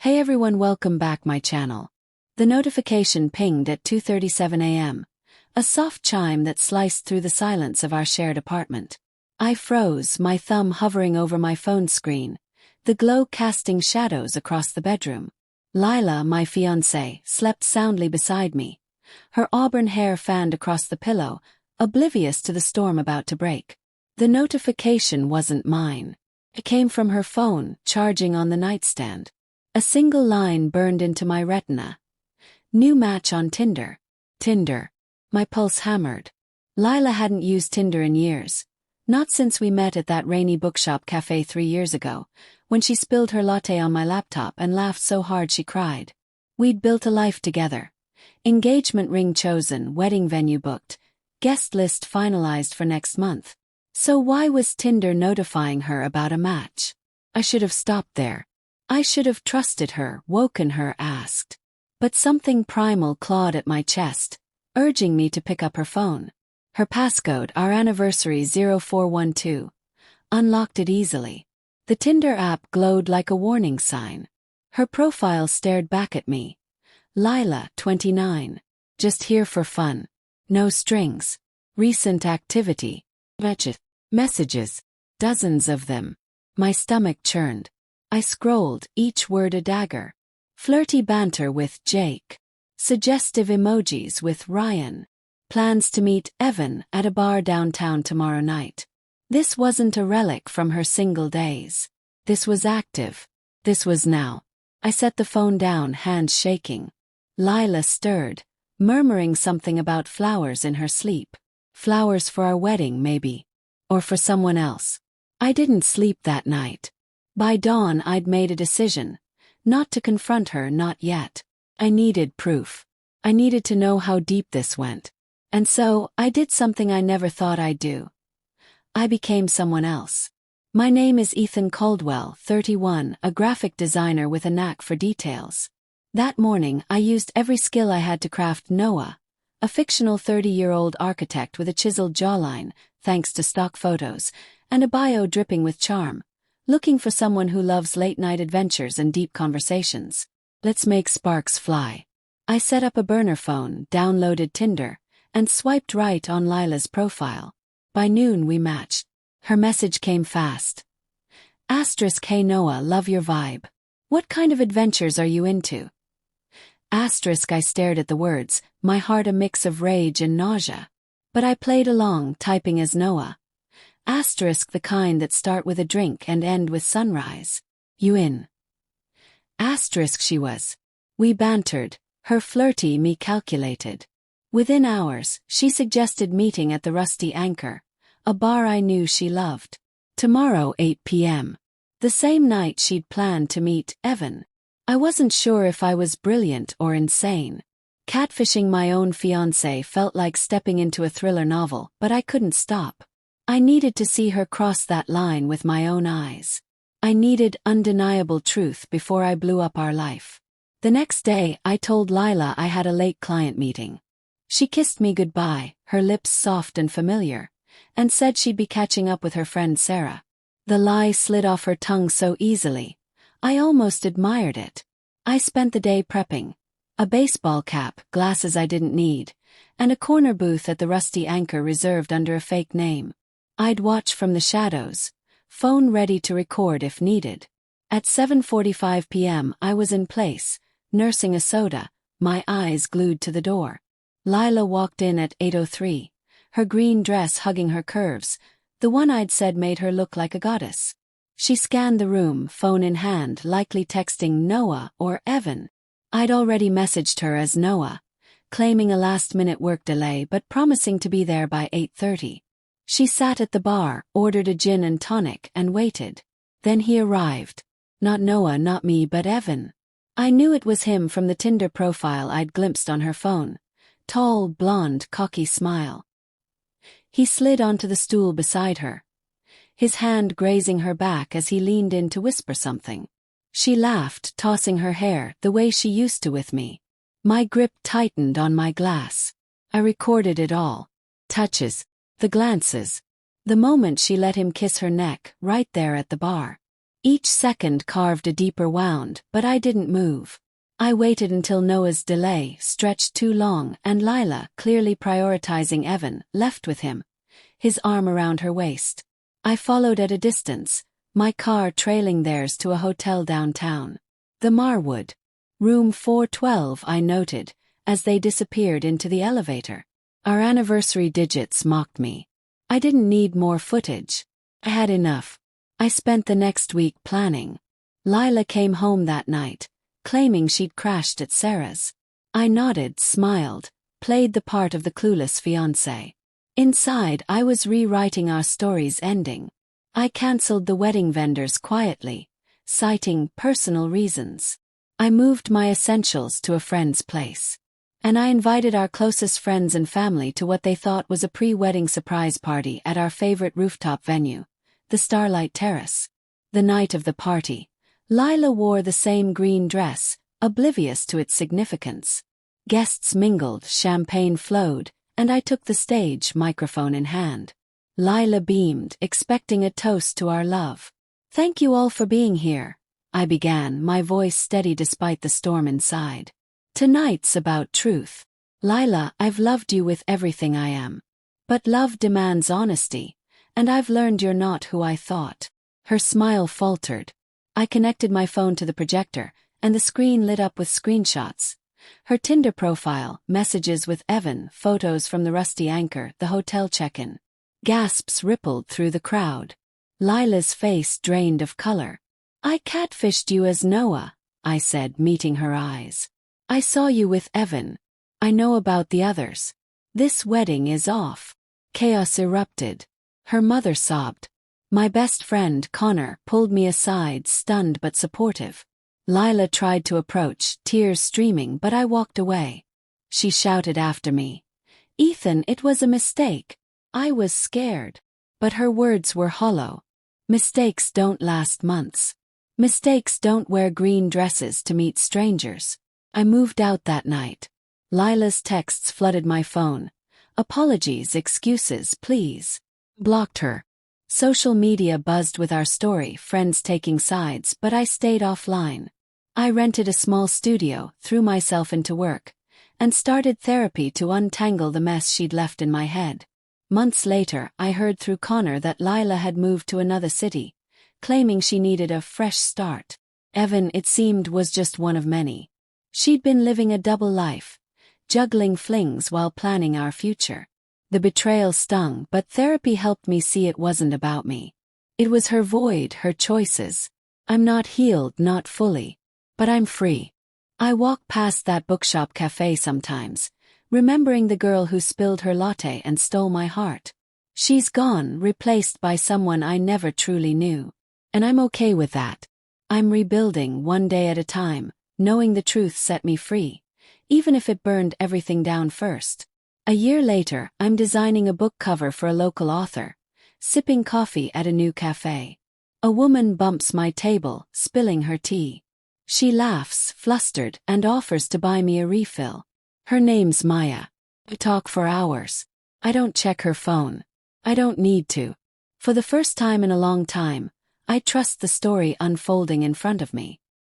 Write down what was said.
Hey everyone, welcome back my channel. The notification pinged at 2:37 a.m., a soft chime that sliced through the silence of our shared apartment. I froze, my thumb hovering over my phone screen, the glow casting shadows across the bedroom. Lila, my fiancée, slept soundly beside me, her auburn hair fanned across the pillow, oblivious to the storm about to break. The notification wasn't mine. It came from her phone, charging on the nightstand. A single line burned into my retina. New match on Tinder. Tinder. My pulse hammered. Lila hadn't used Tinder in years. Not since we met at that rainy bookshop cafe 3 years ago, when she spilled her latte on my laptop and laughed so hard she cried. We'd built a life together. Engagement ring chosen, wedding venue booked, guest list finalized for next month. So why was Tinder notifying her about a match? I should have stopped there. I should have trusted her, woken her, asked. But something primal clawed at my chest, urging me to pick up her phone. Her passcode, our anniversary 0412, unlocked it easily. The Tinder app glowed like a warning sign. Her profile stared back at me. Lila, 29. Just here for fun. No strings. Recent activity. Messages. Dozens of them. My stomach churned. I scrolled, each word a dagger. Flirty banter with Jake. Suggestive emojis with Ryan. Plans to meet Evan at a bar downtown tomorrow night. This wasn't a relic from her single days. This was active. This was now. I set the phone down, hands shaking. Lila stirred, murmuring something about flowers in her sleep. Flowers for our wedding, maybe. Or for someone else. I didn't sleep that night. By dawn I'd made a decision. Not to confront her, not yet. I needed proof. I needed to know how deep this went. And so, I did something I never thought I'd do. I became someone else. My name is Ethan Caldwell, 31, a graphic designer with a knack for details. That morning I used every skill I had to craft Noah, a fictional 30-year-old architect with a chiseled jawline, thanks to stock photos, and a bio dripping with charm. Looking for someone who loves late-night adventures and deep conversations. Let's make sparks fly. I set up a burner phone, downloaded Tinder, and swiped right on Lila's profile. By noon we matched. Her message came fast. Asterisk, hey Noah, love your vibe. What kind of adventures are you into? Asterisk, I stared at the words, my heart a mix of rage and nausea. But I played along, typing as Noah. Asterisk, the kind that start with a drink and end with sunrise. You in? Asterisk, she was. We bantered, her flirty, me calculated. Within hours, she suggested meeting at the Rusty Anchor, a bar I knew she loved. Tomorrow 8 p.m. The same night she'd planned to meet Evan. I wasn't sure if I was brilliant or insane. Catfishing my own fiancé felt like stepping into a thriller novel, but I couldn't stop. I needed to see her cross that line with my own eyes. I needed undeniable truth before I blew up our life. The next day, I told Lila I had a late client meeting. She kissed me goodbye, her lips soft and familiar, and said she'd be catching up with her friend Sarah. The lie slid off her tongue so easily. I almost admired it. I spent the day prepping. A baseball cap, glasses I didn't need, and a corner booth at the Rusty Anchor reserved under a fake name. I'd watch from the shadows, phone ready to record if needed. At 7:45 p.m. I was in place, nursing a soda, my eyes glued to the door. Lila walked in at 8:03, her green dress hugging her curves, the one I'd said made her look like a goddess. She scanned the room, phone in hand, likely texting Noah or Evan. I'd already messaged her as Noah, claiming a last-minute work delay but promising to be there by 8:30. She sat at the bar, ordered a gin and tonic, and waited. Then he arrived. Not Noah, not me, but Evan. I knew it was him from the Tinder profile I'd glimpsed on her phone. Tall, blonde, cocky smile. He slid onto the stool beside her, his hand grazing her back as he leaned in to whisper something. She laughed, tossing her hair, the way she used to with me. My grip tightened on my glass. I recorded it all. Touches. The glances. The moment she let him kiss her neck, right there at the bar. Each second carved a deeper wound, but I didn't move. I waited until Noah's delay stretched too long and Lila, clearly prioritizing Evan, left with him, his arm around her waist. I followed at a distance, my car trailing theirs to a hotel downtown. The Marwood. Room 412, I noted, as they disappeared into the elevator. Our anniversary digits mocked me. I didn't need more footage. I had enough. I spent the next week planning. Lila came home that night, claiming she'd crashed at Sarah's. I nodded, smiled, played the part of the clueless fiancé. Inside, I was rewriting our story's ending. I cancelled the wedding vendors quietly, citing personal reasons. I moved my essentials to a friend's place. And I invited our closest friends and family to what they thought was a pre-wedding surprise party at our favorite rooftop venue, the Starlight Terrace. The night of the party, Lila wore the same green dress, oblivious to its significance. Guests mingled, champagne flowed, and I took the stage, microphone in hand. Lila beamed, expecting a toast to our love. "Thank you all for being here," I began, my voice steady despite the storm inside. "Tonight's about truth. Lila, I've loved you with everything I am. But love demands honesty, and I've learned you're not who I thought." Her smile faltered. I connected my phone to the projector, and the screen lit up with screenshots. Her Tinder profile, messages with Evan, photos from the Rusty Anchor, the hotel check-in. Gasps rippled through the crowd. Lila's face drained of color. "I catfished you as Noah," I said, meeting her eyes. "I saw you with Evan. I know about the others. This wedding is off." Chaos erupted. Her mother sobbed. My best friend, Connor, pulled me aside, stunned but supportive. Lila tried to approach, tears streaming, but I walked away. She shouted after me, "Ethan, it was a mistake." I was scared. But her words were hollow. Mistakes don't last months. Mistakes don't wear green dresses to meet strangers. I moved out that night. Lila's texts flooded my phone. Apologies, excuses, please. Blocked her. Social media buzzed with our story, friends taking sides, but I stayed offline. I rented a small studio, threw myself into work, and started therapy to untangle the mess she'd left in my head. Months later, I heard through Connor that Lila had moved to another city, claiming she needed a fresh start. Evan, it seemed, was just one of many. She'd been living a double life, juggling flings while planning our future. The betrayal stung, but therapy helped me see it wasn't about me. It was her void, her choices. I'm not healed, not fully. But I'm free. I walk past that bookshop cafe sometimes, remembering the girl who spilled her latte and stole my heart. She's gone, replaced by someone I never truly knew. And I'm okay with that. I'm rebuilding one day at a time, knowing the truth set me free, even if it burned everything down first. A year later, I'm designing a book cover for a local author, sipping coffee at a new cafe. A woman bumps my table, spilling her tea. She laughs, flustered, and offers to buy me a refill. Her name's Maya. We talk for hours. I don't check her phone. I don't need to. For the first time in a long time, I trust the story unfolding in front of me.